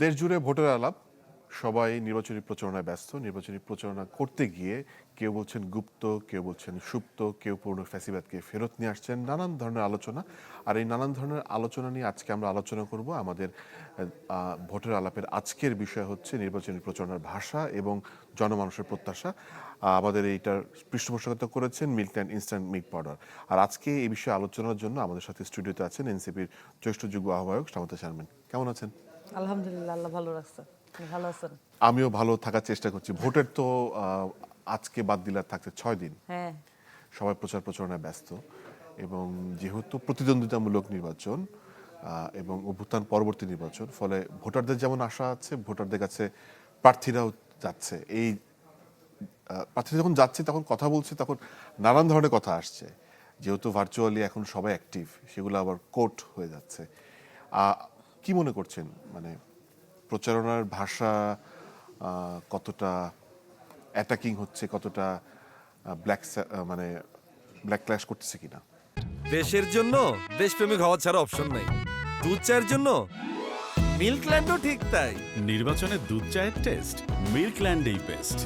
দেশ জুড়ে ভোটের আলাপ, সবাই নির্বাচনী প্রচারণায় ব্যস্ত। নির্বাচনী প্রচারণা করতে গিয়ে কেউ বলছেন গুপ্ত, কেউ বলছেন সুপ্ত, কেউ পুরনো ফ্যাসিবাদকে ফেরত নিয়ে আসছেন, নানান ধরনের আলোচনা। আর এই নানান ধরনের আলোচনা নিয়ে আজকে আমরা আলোচনা করব। আমাদের ভোটের আলাপের আজকের বিষয় হচ্ছে নির্বাচনী প্রচারণার ভাষা এবং জনমানুষের প্রত্যাশা। আমাদের এইটার পৃষ্ঠপোষকতা করেছেন মিল্কল্যান্ড ইনস্ট্যান্ট মিল্ক পাউডার। আর আজকে এই বিষয়ে আলোচনার জন্য আমাদের সাথে স্টুডিওতে আছেন এনসিপির জ্যেষ্ঠ যুগ্ম আহ্বায়ক শামতা শারমিন। কেমন আছেন? আলহামদুলিল্লাহ, আল্লাহ ভালো রাখছে। আপনি ভালো আছেন? আমিও ভালো থাকার চেষ্টা করছি। ভোটের তো আজকে বাদ দিলে আর থাকছে 6 দিন। হ্যাঁ, সবাই প্রচার প্রচারণায় ব্যস্ত এবং যেহেতু প্রতিদ্বন্দ্বিতামূলক নির্বাচন এবং অভ্যুত্থান পরবর্তী নির্বাচন, ফলে ভোটারদের যেমন আশা আছে, ভোটারদের কাছে প্রার্থীরাও যাচ্ছে। এই প্রার্থীরা যখন যাচ্ছে তখন কথা বলছে, তখন নানান ধরনের কথা আসছে। যেহেতু ভার্চুয়ালি এখন সবাই অ্যাক্টিভ, সেগুলো আবার কোর্ট হয়ে যাচ্ছে। কি মনে করছেন, মানে প্রচারণার ভাষা কতটা অ্যাটাকিং হচ্ছে, কতটা ব্ল্যাক মানে ব্ল্যাক ক্ল্যাশ করতেছে কিনা? দেশের জন্য দেশপ্রেমিক হওয়া ছাড়া অপশন নাই। দুধ চায়ের জন্য মিল্কল্যান্ডও ঠিক তাই। নির্বাচনে দুধ চায়ের টেস্ট মিল্কল্যান্ডেই বেস্ট।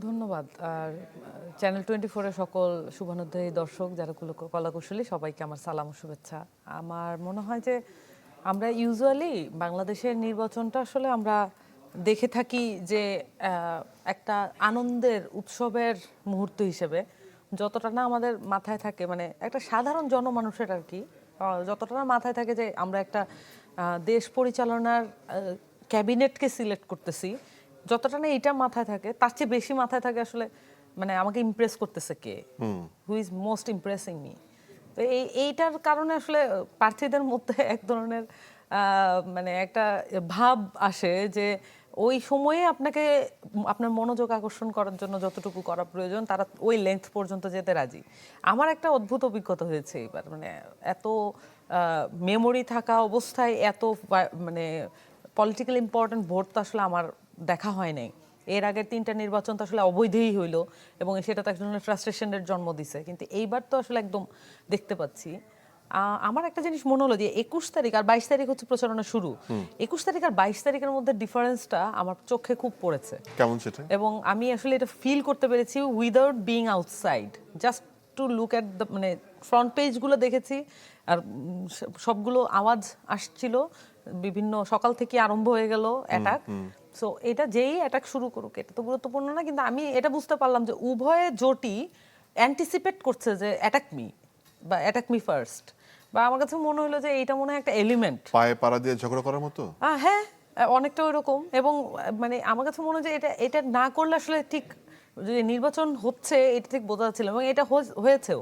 ধন্যবাদ। আর চ্যানেল 24-এর সকল শুভানুধ্যায়ী দর্শক, যারা কলাকুশলী, সবাইকে আমার সালাম ও শুভেচ্ছা। আমার মনে হয় যে আমরা ইউজুয়ালি বাংলাদেশের নির্বাচনটা আসলে আমরা দেখে থাকি যে একটা আনন্দের উৎসবের মুহূর্ত হিসেবে, যতটা না আমাদের মাথায় থাকে, মানে একটা সাধারণ জনমানুষের আর কি, যতটা না মাথায় থাকে যে আমরা একটা দেশ পরিচালনার ক্যাবিনেটকে সিলেক্ট করতেছি, যতটা না এইটা মাথায় থাকে, তার চেয়ে বেশি মাথায় থাকে আসলে মানে আমাকে ইমপ্রেস করতেছে কে, who is most impressing me. তো এইটার কারণে আসলে প্রার্থীদের মধ্যে এক ধরনের মানে একটা ভাব আসে যে ওই সময়ে আপনাকে আপনার মনোযোগ আকর্ষণ করার জন্য যতটুকু করা প্রয়োজন তারা ওই লেন্থ পর্যন্ত যেতে রাজি। আমার একটা অদ্ভুত অভিজ্ঞতা হয়েছে এবার, মানে এত মেমোরি থাকা অবস্থায় এত মানে পলিটিক্যাল ইম্পর্টেন্ট ভোট তো আসলে আমার দেখা হয় নাই। এর আগের 3টা নির্বাচন তো আসলে অবৈধই হইলো এবং সেটা তো এক ধরনের ফ্রাস্ট্রেশনের জন্ম দিছে, কিন্তু এইবার তো আসলে একদম দেখতে পাচ্ছি। আমার একটা জিনিস মনে হলো যে 21 তারিখ আর 22 তারিখ হচ্ছে প্রচারণা শুরু। 21 তারিখ আর 22 তারিখের মধ্যে ডিফারেন্সটা আমার চোখে খুব পড়েছে। কেমন সেটা? এবং আমি আসলে এটা ফিল করতে পেরেছি without being outside, just to look at the, মানে ফ্রন্ট পেজগুলো দেখেছি আর সবগুলো আওয়াজ আসছিল, বিভিন্ন সকাল থেকে আরম্ভ হয়ে গেল অ্যাটাক। সো এটা যেই অ্যাটাক শুরু করুক এটা তো গুরুত্বপূর্ণ না, কিন্তু আমি এটা বুঝতে পারলাম যে উভয়ে জোটই অ্যান্টিসিপেট করছে যে অ্যাটাক মি বা অ্যাটাক মি ফার্স্ট, বা আমার কাছে মনে হলো যে এইটা মনে হয় একটা এলিমেন্ট পায়ে পাড়া দিয়ে ঝগড়া করার মতো। হ্যাঁ, অনেকটা ওইরকম। এবং মানে আমার কাছে মনে হয় যে এটা এটা না করলে আসলে ঠিক যে নির্বাচন হচ্ছে এটা ঠিক বোঝা যাচ্ছিল, এবং এটা হয়েছেও।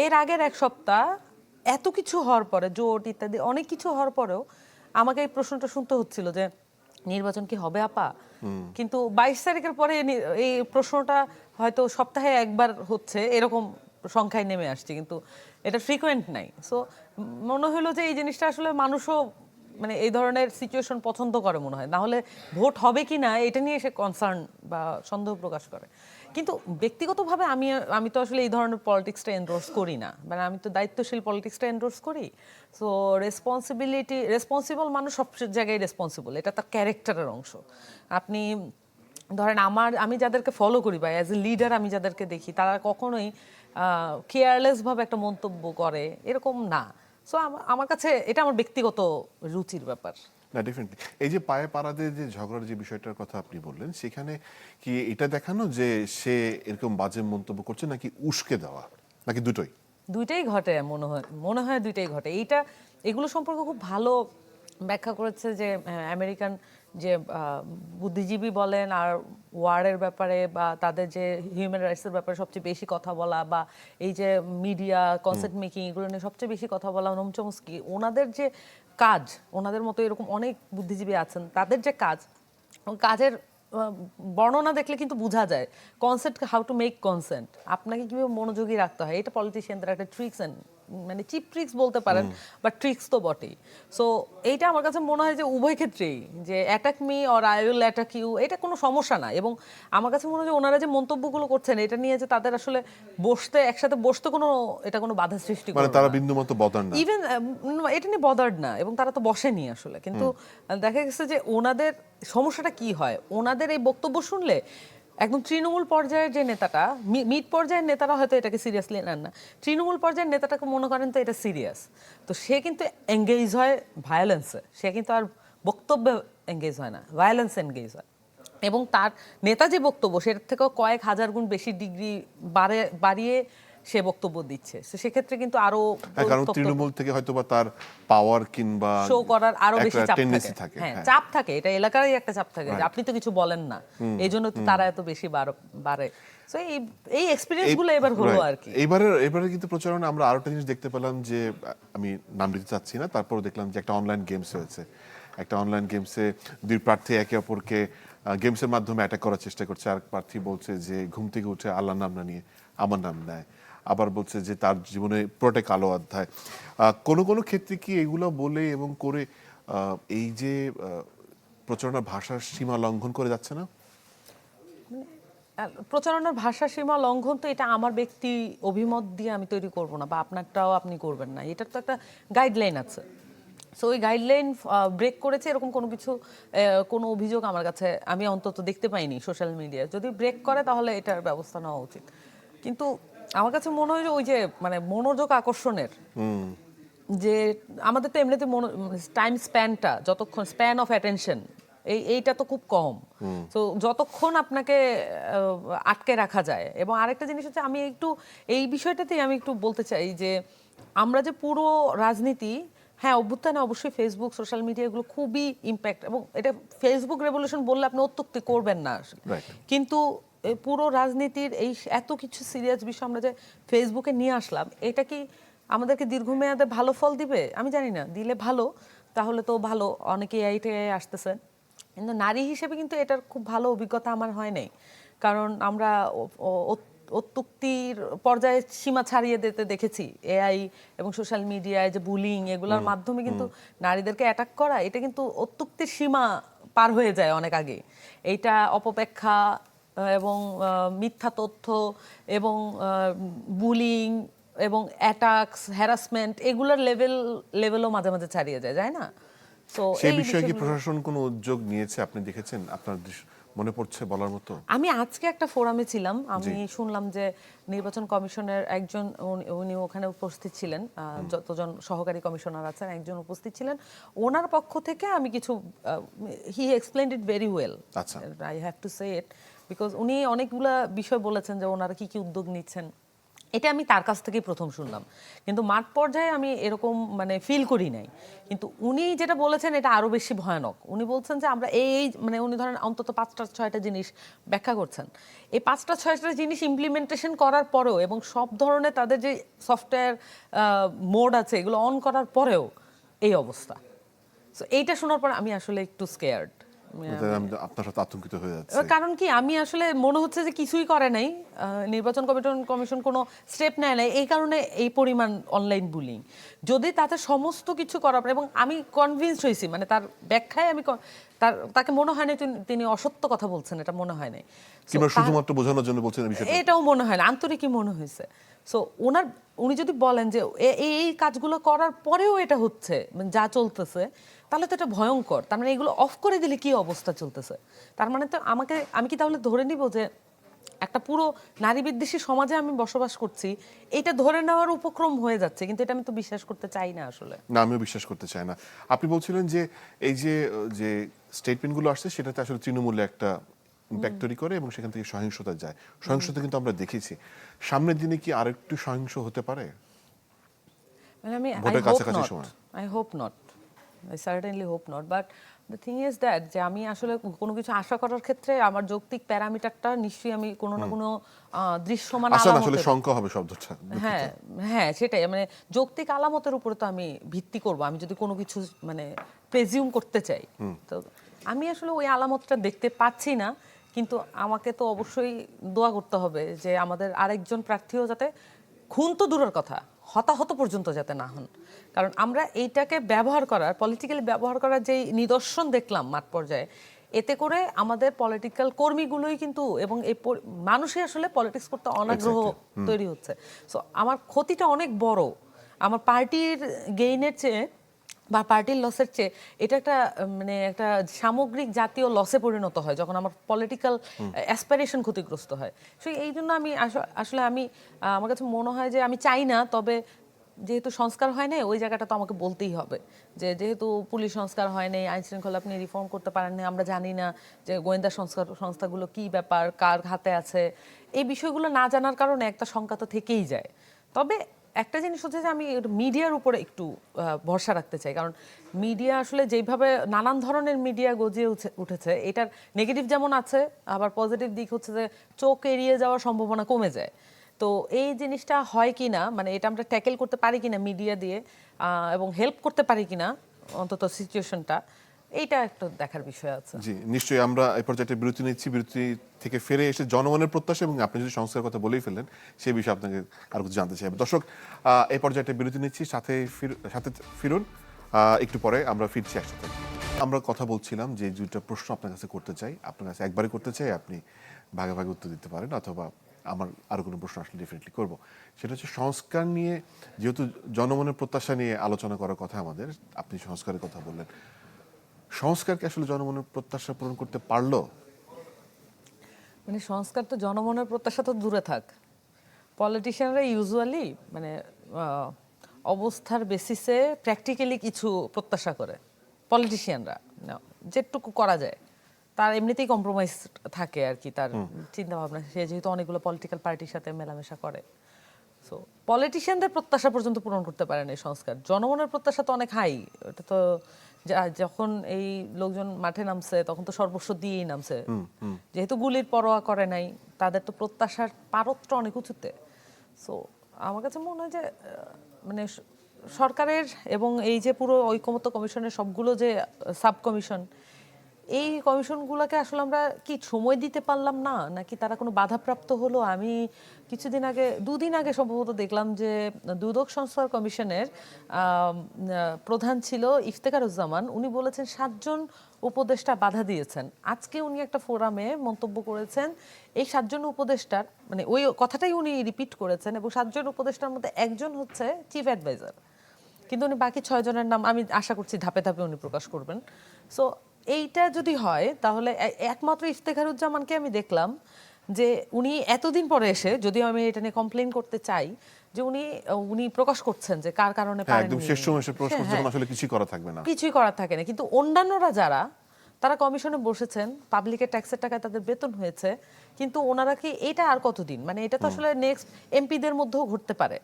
এর আগের এক সপ্তাহ এত কিছু হওয়ার পরে, জোট ইত্যাদি অনেক কিছু হওয়ার পরেও আমাকে এই প্রশ্নটা শুনতে হচ্ছিল যে নির্বাচন কি হবে আপা? কিন্তু 22 তারিখের পরে এই প্রশ্নটা হয়তো সপ্তাহে একবার হচ্ছে এরকম সংখ্যায় নেমে আসছে, কিন্তু এটা ফ্রিকোয়েন্ট নাই। সো মনে হলো যে এই জিনিসটা আসলে মানুষও মানে এই ধরনের সিচুয়েশন পছন্দ করে মনে হয়, না হলে ভোট হবে কি না এটা নিয়ে সে কনসার্ন বা সন্দেহ প্রকাশ করে। কিন্তু ব্যক্তিগতভাবে আমি আমি তো আসলে এই ধরনের পলিটিক্সটা এন্ডোর্স করি না, মানে আমি তো দায়িত্বশীল পলিটিক্সটা এন্ডোর্স করি। সো রেসপন্সিবল মানুষ সব জায়গায় রেসপন্সিবল, এটা তার ক্যারেক্টারের অংশ। আপনি ধরেন আমি যাদেরকে ফলো করি বা অ্যাজ এ লিডার আমি যাদেরকে দেখি, তারা কখনোই কেয়ারলেসভাবে একটা মন্তব্য করে এরকম না। সো আমার কাছে এটা আমার ব্যক্তিগত রুচির ব্যাপার। না, ডেফিনেটলি। এই যে পায়ে পাড়া দিয়ে যে ঝগড়ার যে বিষয়টার কথা আপনি বললেন, সেখানে কি এটা দেখানো যে সে এরকম বাজে মন্তব্য করছে, নাকি উস্কে দেওয়া, নাকি দুটোই? দুইটাই ঘটে, মনে হয় দুইটাই ঘটে। এগুলো সম্পর্কে খুব ভালো ব্যাখ্যা করেছে যে আমেরিকান যে বুদ্ধিজীবী বলেন আর ওয়ারের ব্যাপারে বা তাদের যে হিউম্যান রাইটসের ব্যাপারে সবচেয়ে বেশি কথা বলা, বা এই যে মিডিয়া কনসেন্ট মেকিং, এগুলো নিয়ে সবচেয়ে বেশি কথা বলা নোম চমস্কি, ওনাদের যে কাজ, ওনাদের মতো এরকম অনেক বুদ্ধিজীবী আছেন, তাদের যে কাজের বর্ণনা দেখলে কিন্তু বোঝা যায় consent, how to make consent, আপনাকে কিভাবে মনোযোগী রাখতে হয়। এটা পলিটিশিয়ানদের একটা ট্রিক্স অ্যান্ড মানে চিপ ট্রিক্স বলতে পারেন, বাট ট্রিক্স তো বটেই। সো এইটা আমার কাছে মনে হয় যে উভয় ক্ষেত্রেই, যে attack me or I will attack you, এটা কোনো সমস্যা না। এবং আমার কাছে মনে হয় যে ওনারা যে মন্তব্যগুলো করছেন এটা নিয়ে যে তাদের আসলে একসাথে বসতে এটা কোনো বাধা সৃষ্টি মানে করে তারা না। বিন্দুমাত্র বদার না। ইভেন এটা নিয়ে বদার্ড না, এবং তারা তো বসেনি আসলে। কিন্তু দেখা গেছে যে ওনাদের সমস্যাটা কি হয়, ওনাদের এই বক্তব্য শুনলে একদম তৃণমূল পর্যায়ের যে নেতাটা, মিড পর্যায়ের নেতারা হয়তো এটাকে সিরিয়াসলি নেন না, তৃণমূল পর্যায়ের নেতাটাকে মনে করেন তো এটা সিরিয়াস, তো সে কিন্তু এঙ্গেজ হয় ভায়োলেন্সে, সে কিন্তু আর বক্তব্যে এঙ্গেজ হয় না, ভায়োলেন্সে এঙ্গেজ হয়। এবং তার নেতা যে বক্তব্য সেটার থেকেও কয়েক হাজার গুণ বেশি ডিগ্রি বাড়িয়ে সে বক্তব্য দিচ্ছে, তো সেক্ষেত্রে কিন্তু আরো কারণ তৃণমূল থেকে হয়তোবা তার পাওয়ার কিংবা শো করার আরো বেশি একটা চাপ tendency থাকে। থাকে। হ্যাঁ, হ্যাঁ। চাপ থাকে, এটা এলাকারই একটা চাপ থাকে যে আপনি তো কিছু বলেন না, এই জন্য তো তারা এত বেশি বাড়ে। সো এই এক্সপেরিয়েন্স গুলো এবার হলো Right. আর কি। এবারে কিন্তু প্রচারণা আমরা আরেকটা জিনিস দেখতে পেলাম যে, আমি নাম দিতে চাচ্ছি না, তারপর দেখলাম যে একটা অনলাইন গেমস হয়েছে। একটা অনলাইন গেমসে দুই প্রার্থী একে অপরকে গেমসের মাধ্যমে অ্যাটাক করার চেষ্টা করছে। আর প্রার্থী বলছে যে ঘুম থেকে উঠে আল্লাহর নাম না নিয়ে আমার নাম নেয়, আবার বলছে যে তার জীবনে পুরোটাই কালো অধ্যায়। কোনো কোনো ক্ষেত্রে কি এগুলো বলে এবং করে এই যে প্রচারণার ভাষার সীমা লঙ্ঘন করে যাচ্ছে না? প্রচারণার ভাষা সীমা লঙ্ঘন তো এটা আমার ব্যক্তি অভিমত দিয়ে আমি তৈরি করব না, বা আপনারটাও আপনি করবেন না, এটার তো একটা গাইডলাইন আছে। সো ওই গাইডলাইন ব্রেক করেছে এরকম কোনো অভিযোগ আমার কাছে আমি অন্তত দেখতে পাইনি সোশ্যাল মিডিয়ায়। যদি ব্রেক করে তাহলে এটার ব্যবস্থা নেওয়া উচিত। কিন্তু আমার কাছে মনে হয় যে ওই যে মানে মনোযোগ আকর্ষণের যে আমাদের তো এমনিতে টাইম স্প্যানটা, যতক্ষণ স্প্যান অফ অ্যাটেনশন এইটা তো খুব কম। তো যতক্ষণ আপনাকে আটকে রাখা যায়। এবং আরেকটা জিনিস হচ্ছে, আমি একটু এই বিষয়টাতেই আমি একটু বলতে চাই যে আমরা যে পুরো রাজনীতি, হ্যাঁ অভ্যুত্থানে অবশ্যই ফেসবুক সোশ্যাল মিডিয়া এগুলো খুবই ইম্প্যাক্ট, এবং এটা ফেসবুক রেভলিউশন বললে আপনি অত্যুক্তি করবেন না আসলে। Right. কিন্তু এই পুরো রাজনীতির এত কিছু সিরিয়াস বিষয় আমরা যে ফেসবুকে নিয়ে আসলাম, এটা কি আমাদেরকে দীর্ঘমেয়াদে ভালো ফল দিবে? আমি জানি না, দিলে ভালো, তাহলে তো ভালো, অনেকে এআই আসতেছে। কিন্তু নারী হিসেবে কিন্তু এটার খুব ভালো অভিজ্ঞতা আমার হয় নাই, কারণ আমরা অত্যুক্তির পর্যায়ে সীমা ছাড়িয়ে দিতে দেখেছি এআই এবং সোশ্যাল মিডিয়ায় যে বুলিং, এগুলোর মাধ্যমে কিন্তু নারীদেরকে অ্যাটাক করা, এটা কিন্তু অত্যুক্তির সীমা পার হয়ে যায় অনেক আগে। এইটা অপব্যাখ্যা এবং মিথ্যা তথ্য এবং বুলিং এবং অ্যাটাকস, হ্যারাসমেন্ট, এগুলোর লেভেলও মাঝে মাঝে ছাড়িয়ে যায় না? তো সেই বিষয়ে কি প্রশাসন কোনো উদ্যোগ নিয়েছে আপনি দেখেছেন, আপনার মনে পড়ছে বলার মতো? আমি আজকে একটা ফোরামে ছিলাম, আমি শুনলাম যে নির্বাচন কমিশনের একজন, উনি ওখানে উপস্থিত ছিলেন, যতজন সহকারী কমিশনার আছেন একজন উপস্থিত ছিলেন, ওনার পক্ষ থেকে আমি কিছু, হি এক্সপ্লেইনড ইট ভেরি ওয়েল, আচ্ছা। I have to say it, because উনি অনেকগুলা বিষয় বলেছেন যে ওনারা কি কি উদ্যোগ নিচ্ছেন। এটা আমি তার কাছ থেকেই প্রথম শুনলাম, কিন্তু মাঠ পর্যায়ে আমি এরকম মানে ফিল করি নাই। কিন্তু উনি যেটা বলেছেন এটা আরো বেশি ভয়ানক। উনি বলছেন যে আমরা মানে উনি ধরেন অন্তত 5-6টা জিনিস ব্যাখ্যা করছেন। এই 5-6টা জিনিস ইমপ্লিমেন্টেশন করার পরেও এবং সব ধরনের তাদের যে সফটওয়্যার মোড আছে এগুলো অন করার পরেও এই অবস্থা। সো এইটা শোনার পর আমি আসলে একটু স্কেয়ার্ড। আপনার সাথে আতঙ্কিত হয়ে যাচ্ছে। কারণ কি, আমি আসলে মনে হচ্ছে যে কিছুই করে নাই, নির্বাচন কমিশন কোনো স্টেপ নেয় নাই, এই কারণে এই পরিমাণ অনলাইন বুলিং। যদি তাতে সমস্ত কিছু করার পর, এবং আমি কনভিন্সড হয়েছি, মানে তার ব্যাখ্যায় আমি তাকে মনে হয় না তিনি অসত্য কথা বলছেন, এটা মনে হয় নাই। কিংবা শুধুমাত্র বোঝানোর জন্য বলছেন এই বিষয়টা? এটাও মনে হয় না, আন্তরিকই মনে হয়েছে। সো উনি যদি বলেন যে এই কাজগুলো করার পরেও এটা হচ্ছে, মানে যা চলতেছে, তাহলে তো এটা ভয়ঙ্কর। তার মানে এগুলো অফ করে দিলে কি অবস্থা চলতেছে, তার মানে তো আমি কি তাহলে ধরে নিব যে একটা পুরো নারী বিদ্বেষী সমাজে আমি বসবাস করছি, এটা ধরে নেওয়ার উপক্রম হয়ে যাচ্ছে, কিন্তু এটা আমি তো বিশ্বাস করতে চাই না আসলে। না, আমিও বিশ্বাস করতে চাই না। আপনি বলছিলেন যে এই যে স্টেটমেন্টগুলো আসছে সেটাতে আসলে তৃণমূলে একটা ইম্প্যাক্ট তৈরি করে এবং সেখান থেকে সহিংসতা যায়। সহিংসতা কিন্তু আমরা দেখেছি। সামনের দিনে কি আরেকটু সহিংস হতে পারে? মানে আমি ভোটের কাছাকাছি সময়। I hope not, I certainly hope not, but the thing is that যে আমি আসলে কোনো কিছু আশা করার ক্ষেত্রে আমার যৌক্তিক প্যারামিটারটা নিশ্চয়ই আমি কোনো না কোনো দৃশ্যমান আসলে আলামতের, শঙ্কা হবে শব্দটা। হ্যাঁ সেটাই, মানে যৌক্তিক আলামতের উপরে তো আমি ভিত্তি করব, আমি যদি কোনো কিছু মানে প্রেজিউম করতে চাই। তো আমি আসলে ওই আলামতটা দেখতে পাচ্ছি না, কিন্তু আমাকে তো অবশ্যই দোয়া করতে হবে যে আমাদের আরেকজন প্রার্থীও যাতে খুন তো দূরের কথা, হতাহত পর্যন্ত যাতে না হন। কারণ আমরা এইটাকে ব্যবহার করার, পলিটিক্যালি ব্যবহার করার যে নিদর্শন দেখলাম মাঠ পর্যায়ে, এতে করে আমাদের পলিটিক্যাল কর্মীগুলোই কিন্তু এবং এই মানুষই আসলে পলিটিক্স করতে অনাগ্রহ তৈরি হচ্ছে। সো আমার ক্ষতিটা অনেক বড়, আমার পার্টির গেইনের চেয়ে বা পার্টির লসের চেয়ে এটা একটা মানে একটা সামগ্রিক জাতীয় লসে পরিণত হয় যখন আমার পলিটিক্যাল অ্যাসপিরেশন ক্ষতিগ্রস্ত হয়। সো এই জন্য আমি আসলে আমি আমার কাছে মনে হয় যে আমি চাই না, তবে যেহেতু সংস্কার হয় নাই ওই জায়গাটা তো আমাকে বলতেই হবে যে যেহেতু পুলিশ সংস্কার হয় নাই, আইন শৃঙ্খলা আপনি রিফর্ম করতে পারেন না, আমরা জানি না যে গোয়েন্দা সংস্থাগুলো কি ব্যাপার, কার হাতে আছে, এই বিষয়গুলো না জানার কারণে একটা শঙ্কা তো থেকেই যায়। তবে একটা জিনিস হচ্ছে যে আমি মিডিয়ার উপরে একটু ভরসা রাখতে চাই, কারণ মিডিয়া আসলে যেভাবে নানান ধরনের মিডিয়া গজিয়ে উঠেছে, এটার নেগেটিভ যেমন আছে, আবার পজিটিভ দিক হচ্ছে যে চোখ এড়িয়ে যাওয়ার সম্ভাবনা কমে যায়। তো এই জিনিসটা হয় কি না, মানে এটা আমরা ট্যাকেল করতে পারি কিনা মিডিয়া দিয়ে এবং হেল্প করতে পারি কিনা অন্তত সিচুয়েশনটা, এইটা একটু দেখার বিষয় আছে। জি নিশ্চয়ই। আমরা এই পর্যায়ে বিরতি নিচ্ছি, বিরতি থেকে ফিরে এসে জনগণের প্রত্যাশা এবং আপনি যদি সংস্কারের কথা বলেই ফেললেন সেই বিষয়ে আপনাকে আরো কিছু জানতে চাই। দর্শক, এই পর্যায়ে বিরতি নিচ্ছি, সাথে ফিরুন, একটু পরে আমরা ফিরছি একসাথে। আমরা কথা বলছিলাম যে দুইটা প্রশ্ন আপনার কাছে করতে চাই, আপনার কাছে একবারই করতে চাই, আপনি ভাগে ভাগে উত্তর দিতে পারেন, অথবা আমার আরো কোনো প্রশ্ন আসলে ডেফিনেটলি করবো। সেটা হচ্ছে সংস্কার নিয়ে, যেহেতু জনগণের প্রত্যাশা নিয়ে আলোচনা করার কথা আমাদের, আপনি সংস্কারের কথা বললেন, সংস্কারকে আসলে জনগণের প্রত্যাশা পূরণ করতে পারলো? মানে সংস্কার তো জনমনের প্রত্যাশা তো দূরে থাক, পলিটিশিয়ানরা ইউজুয়ালি মানে অবস্থার বেসিসে প্র্যাকটিক্যালি কিছু প্রত্যাশা করে। পলিটিশিয়ানরা যেটুকু করা যায় তার এমনিতেই কম্প্রোমাইজ থাকে আর কি, তার চিন্তা ভাবনা, সে যেহেতু অনেকগুলো পলিটিক্যাল পার্টির সাথে মেলামেশা করে। সো পলিটিশিয়ানদের প্রত্যাশা পর্যন্ত পূরণ করতে পারেন এই সংস্কার। জনগণের প্রত্যাশা তো অনেক হাই, এটা তো যখন এই লোকজন মাঠে নামছে তখন তো সর্বস্ব দিয়েই নামছে, যেহেতু গুলির পরোয়া করে নাই, তাদের তো প্রত্যাশার পারত্র অনেক উঁচুতে। সো আমার কাছে মনে হয় যে মানে সরকারের এবং এই যে পুরো ঐকমত্য কমিশনের সবগুলো যে সাব কমিশন, এই কমিশনগুলোকে আসলে আমরা কি সময় দিতে পারলাম না, নাকি তারা কোনো বাধাপ্রাপ্ত হলো? আমি দুদিন আগে সম্ভবত দেখলাম যে দুদক সংস্কার কমিশনের প্রধান ছিল ইফতেখারুজ্জামান, উনি বলেছেন 7 জন উপদেষ্টা বাধা দিয়েছেন। আজকে উনি একটা ফোরামে মন্তব্য করেছেন এই 7 জন উপদেষ্টার, মানে ওই কথাটাই উনি রিপিট করেছেন, এবং 7 জন উপদেষ্টার মধ্যে একজন হচ্ছে চিফ অ্যাডভাইজার, কিন্তু উনি বাকি 6 জনের নাম আমি আশা করছি ধাপে ধাপে উনি প্রকাশ করবেন। সো এইটা যদি হয় তাহলে একমাত্র ইফতেখারুজ্জামানকে আমি দেখলাম যে উনি এতদিন পরে এসে, যদিও আমি এটা নিয়ে কমপ্লেইন করতে চাই, যে উনি প্রকাশ করছেন যে কার কারণে পারেননি। একদম শেষ সময় এসে প্রশ্ন করছে, আসলে কিছুই করা থাকবে না, কিছুই করা থাকে না। কিন্তু অন্যান্যরা যারা তারা কমিশনে বসেছেন, পাবলিকের ট্যাক্সের টাকায় তাদের বেতন হয়েছে, কিন্তু ওনারা কি এটা আর কতদিন, মানে এটা তো আসলে নেক্সট এমপিদের মধ্যেও ঘটতে পারে,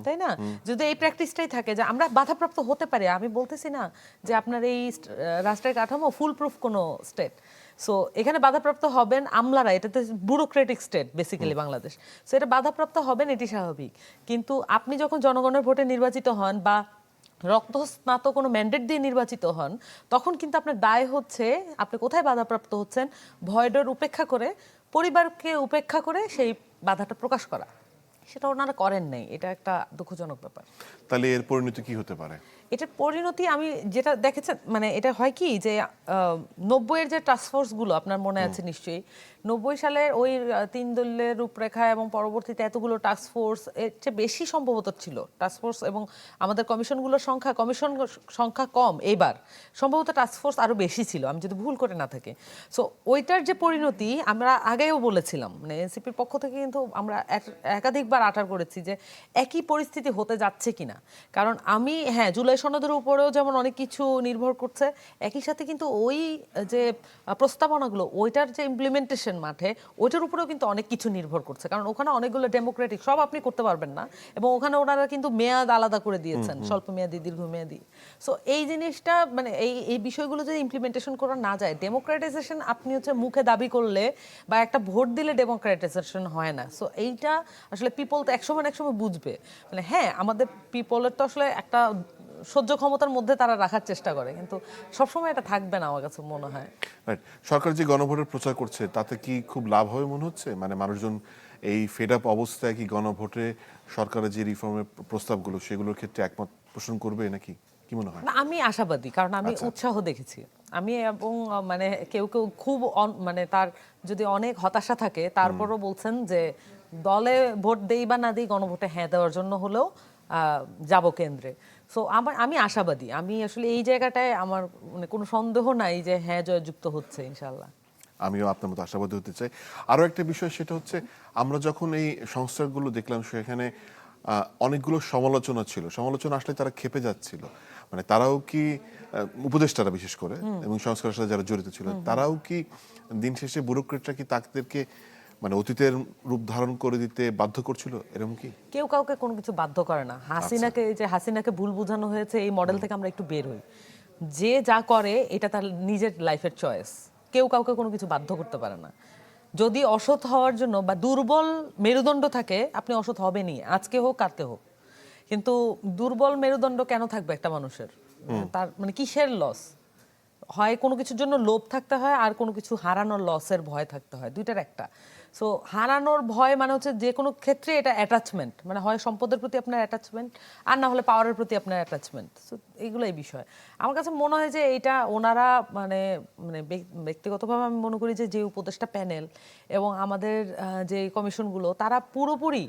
তাই না? যদি এই প্র্যাকটিসটাই থাকে যে আমরা বাধাপ্রাপ্ত হতে পারি, আমি বলতেছি না যে আপনার এই রাষ্ট্রের কাঠামো ফুল প্রুফ কোনো স্টেট, সো এখানে বাধাপ্রাপ্ত হবেন আমলারা, এটাতে bureaucratic state basically Bangladesh, so এটা বাধাপ্রাপ্ত হবেন, এটি স্বাভাবিক। কিন্তু আপনি যখন জনগণের ভোটে নির্বাচিত হন বা রক্তস্নাত কোনো ম্যান্ডেট দিয়ে নির্বাচিত হন, তখন কিন্তু আপনার দায় হচ্ছে আপনি কোথায় বাধাপ্রাপ্ত হচ্ছেন ভয় ডর উপেক্ষা করে, পরিবারকে উপেক্ষা করে সেই বাধাটা প্রকাশ করা। সেটা ওনারা করেন নাই, এটা একটা দুঃখজনক ব্যাপার। তাহলে এর পরিণতি কি হতে পারে? এটার পরিণতি আমি যেটা দেখেছেন, মানে এটা হয় কি যে 90-এর যে টাস্কফোর্সগুলো আপনার মনে আছে নিশ্চয়ই, 90 সালের ওই 3 দলের রূপরেখা এবং পরবর্তীতে এতগুলো টাস্কফোর্স, এর চেয়ে বেশি সম্ভবত ছিল টাস্কফোর্স, এবং আমাদের কমিশন সংখ্যা কম, এবার সম্ভবত টাস্কফোর্স আরো বেশি ছিল আমি যদি ভুল করে না থাকি। সো ওইটার যে পরিণতি আমরা আগেও বলেছিলাম, মানে এনসিপির পক্ষ থেকে কিন্তু আমরা একাধিকবার আটার করেছি যে একই পরিস্থিতি হতে যাচ্ছে কিনা। কারণ জুলাই সনদের উপরেও যেমন অনেক কিছু নির্ভর করছে, একই সাথে কিন্তু ওই যে প্রস্তাবনাগুলো, ওইটার যে ইমপ্লিমেন্টেশন মাঠে, ওইটার উপরেও কিন্তু অনেক কিছু নির্ভর করছে। কারণ ওখানে অনেকগুলো ডেমোক্রেটিক, সব আপনি করতে পারবেন না, এবং ওখানে ওনারা কিন্তু মেয়াদ আলাদা করে দিয়েছেন, স্বল্প মেয়াদী, দীর্ঘমেয়াদী। সো এই জিনিসটা মানে এই বিষয়গুলো যদি ইমপ্লিমেন্টেশন করা না যায়, ডেমোক্রেটাইজেশন আপনি হচ্ছে মুখে দাবি করলে বা একটা ভোট দিলে ডেমোক্রেটাইজেশন হয় না। সো এইটা আসলে পিপল তো একসময় বুঝবে, মানে আমাদের পিপলের তো আসলে একটা সহ্য ক্ষমতার মধ্যে তারা রাখার চেষ্টা করে, কিন্তু সবসময় এটা থাকবে না আমার কাছে মনে হয়। রাইট। সরকার যে গণভোটের প্রচার করছে তাতে কি খুব লাভ হবে মনে হচ্ছে? মানে মানুষজন এই ফেড আপ অবস্থায় কি গণভোটে সরকারের যে রিফর্মের প্রস্তাবগুলো সেগুলোর ক্ষেত্রে একমত পোষণ করবে নাকি, কি মনে হয়? না, আমি আশাবাদী, কারণ আমি আচ্ছা। উৎসাহ দেখেছি। আমি এবং মানে কেউ কেউ খুব মানে তার যদি অনেক হতাশা থাকে তারপরও বলছেন যে দলে ভোট দেই বা না দিই, গণভোটে হ্যাঁ দেওয়ার জন্য হলেও যাব কেন্দ্রে। সো আমি আশাবাদী, আমি আসলে এই জায়গাটায় আমার মানে কোনো সন্দেহ নাই যে হ্যাঁ জয়যুক্ত হচ্ছে ইনশাল্লাহ। আমিও আপনার মতো আশাবাদী হতে চাই। আরো একটা বিষয়, সেটা হচ্ছে আমরা যখন এই সংস্থাগুলো দেখলাম সেখানে অনেকগুলো সমালোচনা ছিল, সমালোচনা আসলে তারা ক্ষেপে যাচ্ছিল। মানে তারাও কি উপদেষ্টারা বিশেষ করে এবং সংস্কারের সাথে যারা জড়িত ছিল তারাও কি দিন শেষে ব্যুরোক্রেটরা কি তাদেরকে মানে অতীতের রূপ ধারণ করে দিতে বাধ্য করছিল, এরকম কি? কেউ কাউকে কোনো কিছু বাধ্য করে না। হাসিনাকে যে হাসিনাকে ভুল বোঝানো হয়েছে, এই মডেল থেকে আমরা একটু বের হই। যে যা করে এটা তার নিজের লাইফের চয়েস, কেউ কাউকে কোনো কিছু বাধ্য করতে পারে না। যদি অসৎ হওয়ার জন্য বা দুর্বল মেরুদণ্ড থাকে, আপনি অসৎ হবেনই, আজকে হোক কালকে হোক। কিন্তু দুর্বল মেরুদণ্ড কেন থাকবে একটা মানুষের? তার মানে কিসের লস? হয় কোনো কিছুর জন্য লোভ থাকতে হয়, আর কোনো কিছু হারানোর লসের ভয় থাকতে হয়, দুইটার একটা। সো হারানোর ভয় মানে হচ্ছে যে কোনো ক্ষেত্রে এটা অ্যাটাচমেন্ট, মানে হয় সম্পদের প্রতি আপনার অ্যাটাচমেন্ট, আর না হলে পাওয়ারের প্রতি আপনার অ্যাটাচমেন্ট। সো এইগুলোই বিষয়। আমার কাছে মনে হয় যে এইটা ওনারা মানে মানে ব্যক্তিগতভাবে আমি মনে করি যে উপদেষ্টা প্যানেল এবং আমাদের যে কমিশনগুলো, তারা পুরোপুরি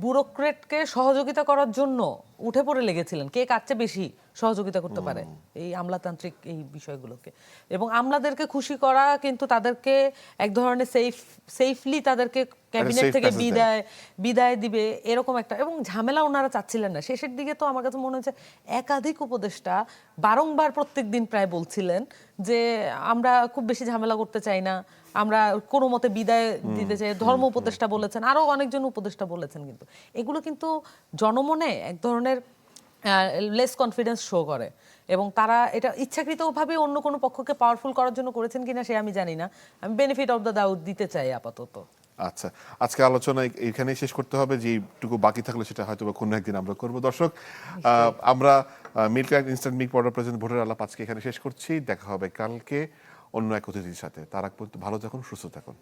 ব্যুরোক্রেটকে সহযোগিতা করার জন্য উঠে পড়ে লেগেছিলেন, কে কার চেয়ে বেশি সহযোগিতা করতে পারে এই আমলাতান্ত্রিক এই বিষয়গুলোকে। এবং আমলাদেরকে খুশি করা কিন্তু তাদেরকে এক ধরনের সেফলি তাদেরকে ক্যাবিনেট safe থেকে passage দেয়। বিদায় দিবে, এরকম একটা। এবং ঝামেলা ওনারা চাচ্ছিলেন না। শেষের দিকে তো আমার কাছে মনে হচ্ছে একাধিক উপদেষ্টা বারংবার প্রত্যেক দিন প্রায় বলছিলেন যে আমরা খুব বেশি ঝামেলা করতে চাই না, আমরা কোনো মতে বিদায় দিতে চাই। ধর্ম উপদেষ্টা বলেছেন, আরো অনেকজন উপদেষ্টা বলেছেন। কিন্তু এগুলো কিন্তু জনমনে এক ধরনের লেস কনফিডেন্স শো করে, এবং তারা এটা ইচ্ছাকৃতভাবে অন্য কোনো পক্ষকে পাওয়ারফুল করার জন্য করেছেন কিনা সে আমি জানি না। আমি বেনিফিট অফ দ্য ডাউট দিতে চাই আপাতত। আচ্ছা, আজকে আলোচনা এখানেই শেষ করতে হবে। যেটুকু বাকি থাকলে সেটা হয়তো বা কোনো একদিন আমরা করবো। দর্শক, আমরা milk and instant milk powder present ভোটের আলাপ আজকে এখানে শেষ করছি। দেখা হবে কালকে অন্য এক অতিথির সাথে। তার আগ পর্যন্ত ভালো থাকুন, সুস্থ থাকুন।